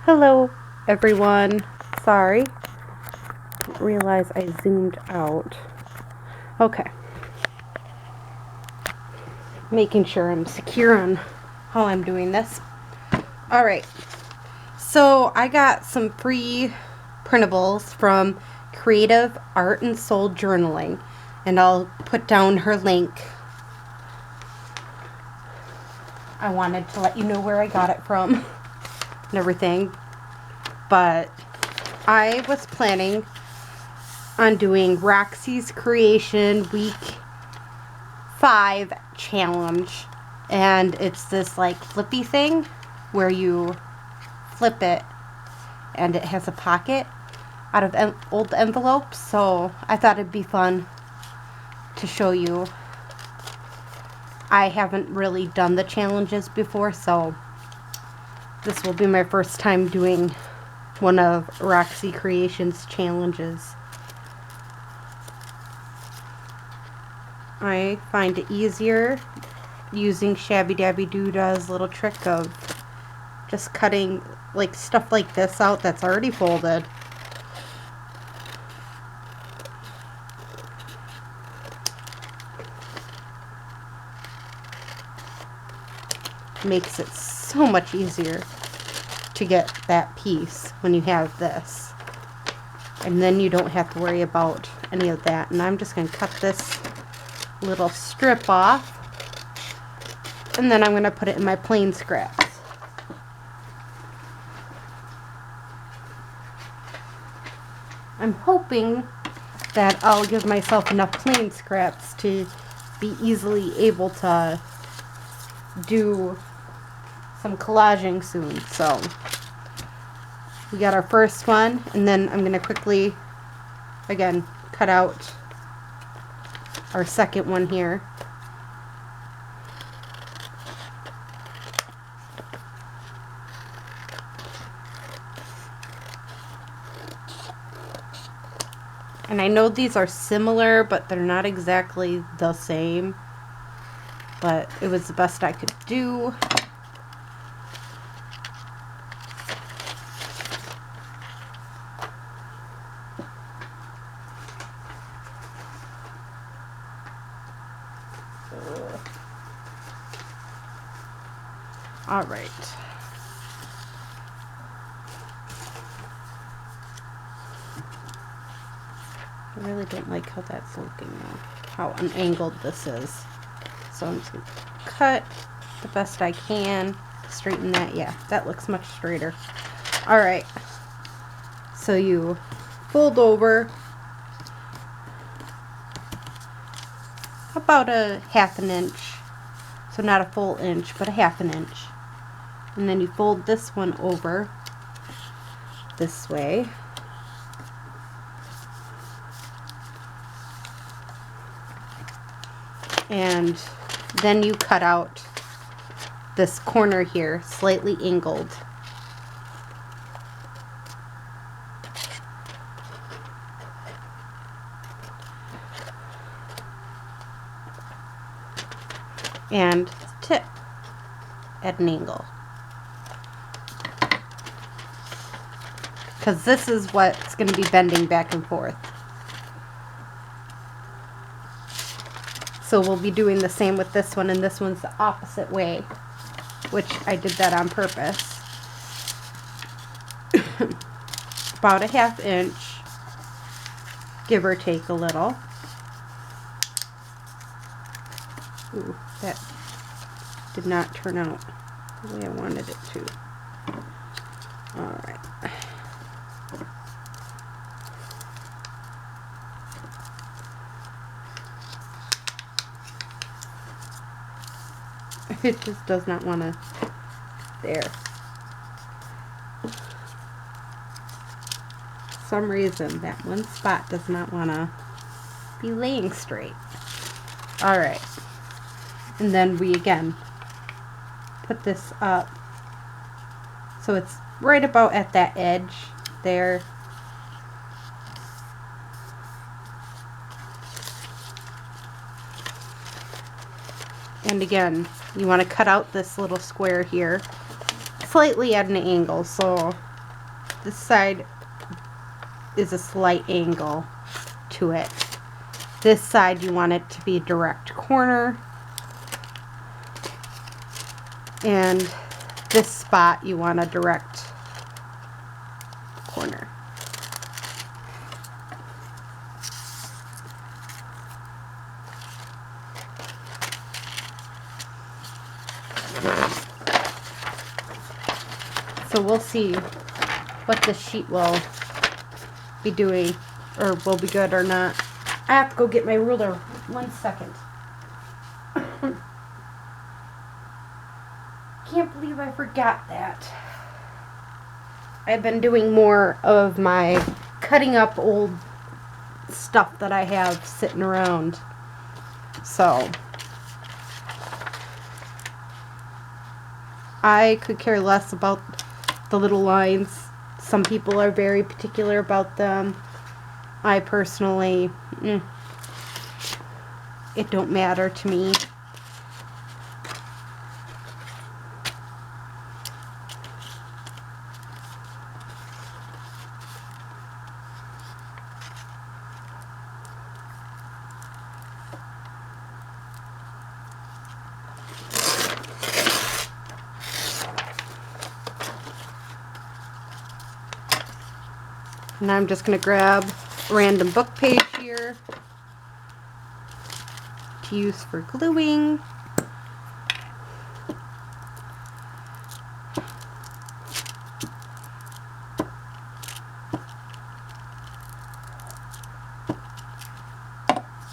Hello everyone. Sorry, didn't realize I zoomed out. Okay, making sure I'm secure on how I'm doing this. Alright, so I got some free printables from Creative Art and Soul Journaling, and I'll put down her link. I wanted to let you know where I got it from and everything, but I was planning on doing Roxy's Creation Week 5 challenge, and it's this like flippy thing where you flip it and it has a pocket out of old envelopes, so I thought it'd be fun to show you. I haven't really done the challenges before, so this will be my first time doing one of Roxy Creations challenges. I find it easier using Shabby Dabby Doodah's little trick of just cutting like stuff like this out that's already folded. Makes it so much easier to get that piece when you have this, and then you don't have to worry about any of that. And I'm just going to cut this little strip off, and then I'm going to put it in my plain scraps. I'm hoping that I'll give myself enough plain scraps to be easily able to do some collaging soon. So we got our first one, and then I'm going to quickly again cut out our second one here. And I know these are similar, but they're not exactly the same, but it was the best I could do. All right. I really don't like how that's looking now, how unangled this is. So I'm just going to cut the best I can to straighten that. Yeah, that looks much straighter. All right. So you fold over about a half an inch. So not a full inch, but a half an inch. And then you fold this one over this way. And then you cut out this corner here, slightly angled. And tip at an angle. Because this is what's going to be bending back and forth. So we'll be doing the same with this one, and this one's the opposite way, which I did that on purpose. About a half inch, give or take a little. Ooh, that did not turn out the way I wanted it to. Alright. It just does not want to. There. For some reason, that one spot does not want to be laying straight. Alright. And then we again put this up so it's right about at that edge there. And again, you want to cut out this little square here slightly at an angle, so this side is a slight angle to it. This side you want it to be a direct corner, and this spot you want a direct corner. So we'll see what this sheet will be doing, or will be good or not. I have to go get my ruler. 1 second. Can't believe I forgot that. I've been doing more of my cutting up old stuff that I have sitting around. So I could care less about the little lines. Some people are very particular about them. I personally, it don't matter to me. And I'm just going to grab a random book page here to use for gluing.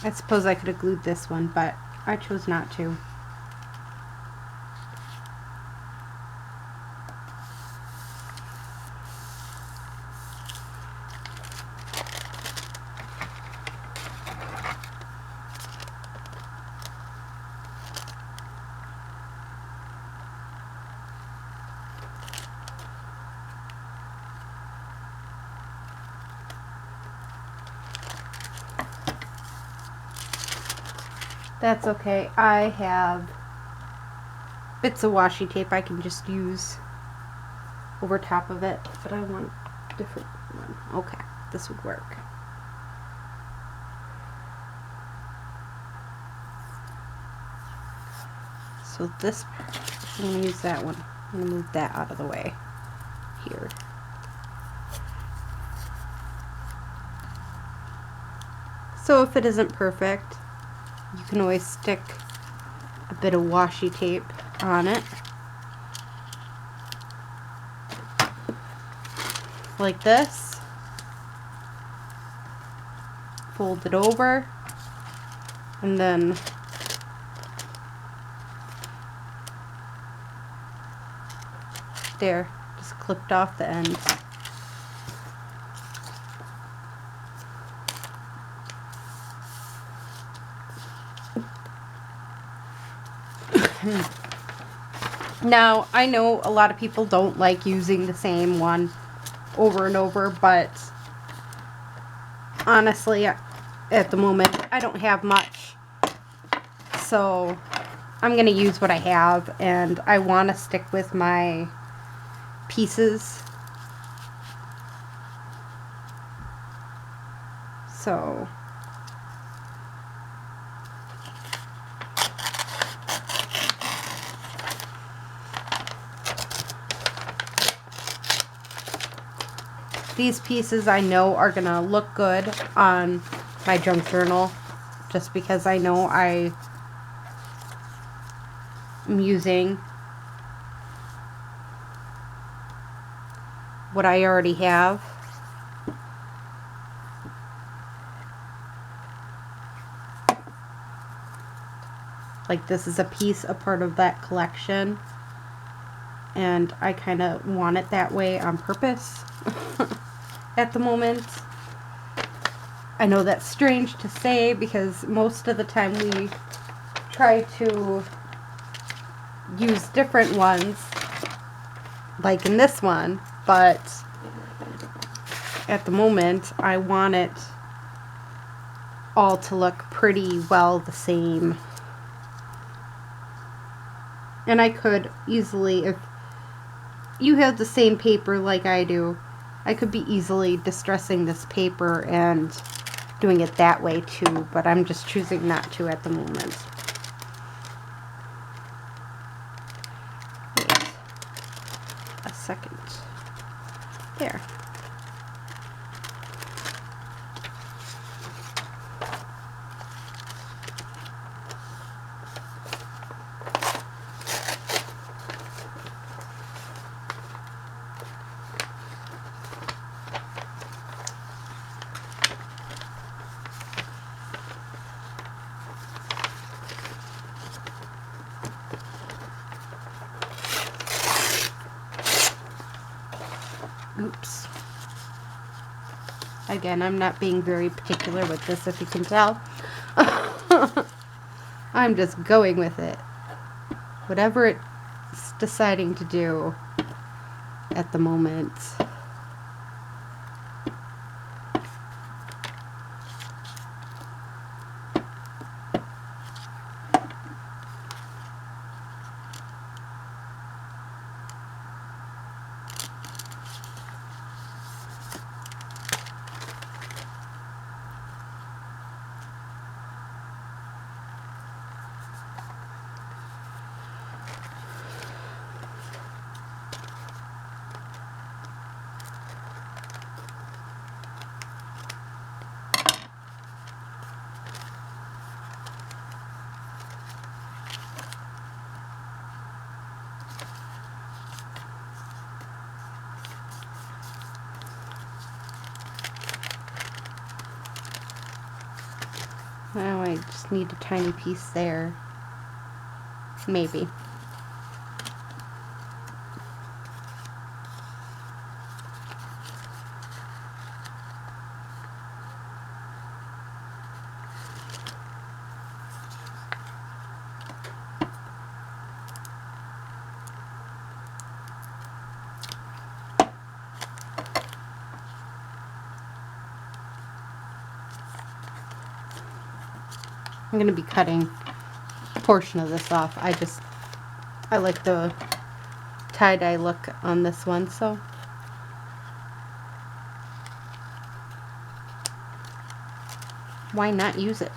I suppose I could have glued this one, but I chose not to. That's okay. I have bits of washi tape I can just use over top of it, but I want a different one. Okay, this would work. So this, I'm going to use that one. I'm going to move that out of the way here. So if it isn't perfect, you can always stick a bit of washi tape on it, like this. Fold it over, and then there, just clipped off the end. Now, I know a lot of people don't like using the same one over and over, but honestly, at the moment, I don't have much. So I'm going to use what I have, and I want to stick with my pieces. So these pieces I know are going to look good on my junk journal, just because I know I am using what I already have. Like, this is a piece, a part of that collection, and I kind of want it that way on purpose at the moment. I know that's strange to say, because most of the time we try to use different ones, like in this one, but at the moment I want it all to look pretty well the same. And I could easily, if you have the same paper like I do, I could be easily distressing this paper and doing it that way too, but I'm just choosing not to at the moment. Wait a second. There. Oops. Again, I'm not being very particular with this, if you can tell. I'm just going with it. Whatever it's deciding to do at the moment. Now I just need a tiny piece there. Maybe. I'm going to be cutting a portion of this off. I like the tie-dye look on this one, so why not use it?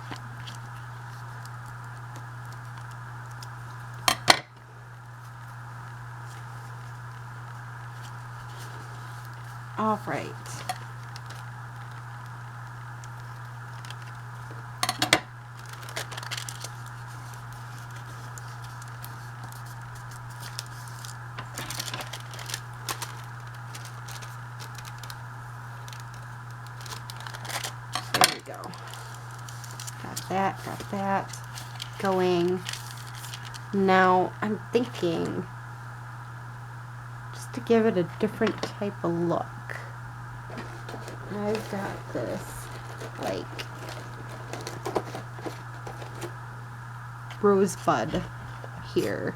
All right. There we go. Got that going. Now I'm thinking just to give it a different type of look. I've got this like rosebud here.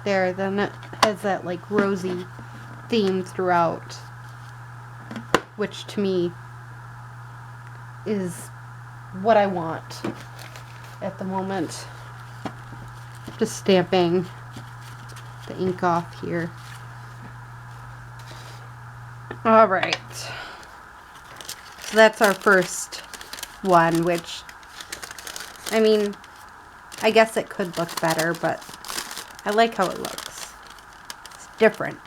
There, then it has that like rosy theme throughout, which to me is what I want at the moment. Just stamping the ink off here. All right, so that's our first one, which, I mean, I guess it could look better, but I like how it looks. It's different.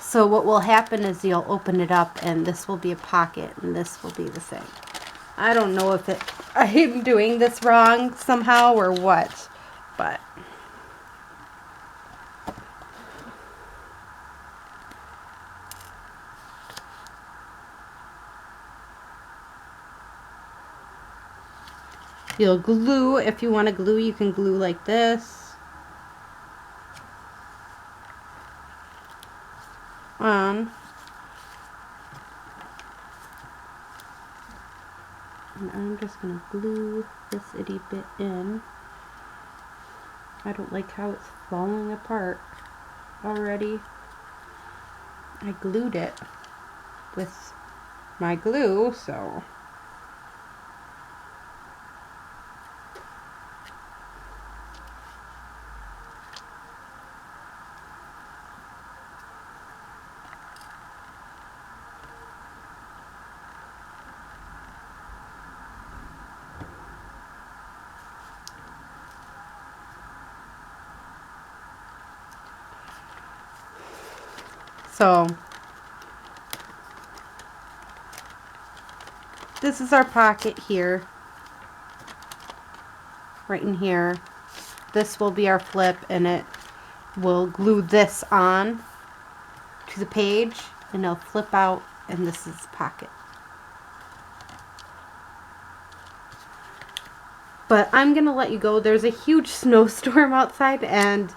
So what will happen is you'll open it up and this will be a pocket and this will be the same. I don't know if I'm doing this wrong somehow or what, but you'll glue. If you want to glue, you can glue like this. On. And I'm just going to glue this itty bit in. I don't like how it's falling apart already. I glued it with my glue, so. So, this is our pocket here, right in here. This will be our flip, and it will glue this on to the page, and it'll flip out, and this is pocket. But I'm gonna let you go. There's a huge snowstorm outside, and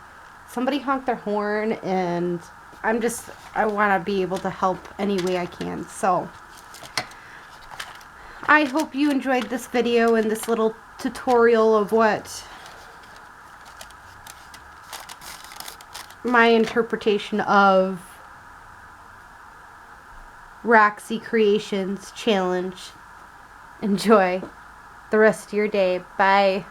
somebody honked their horn, and I want to be able to help any way I can. So I hope you enjoyed this video and this little tutorial of what my interpretation of Roxy Creations challenge. Enjoy the rest of your day. Bye.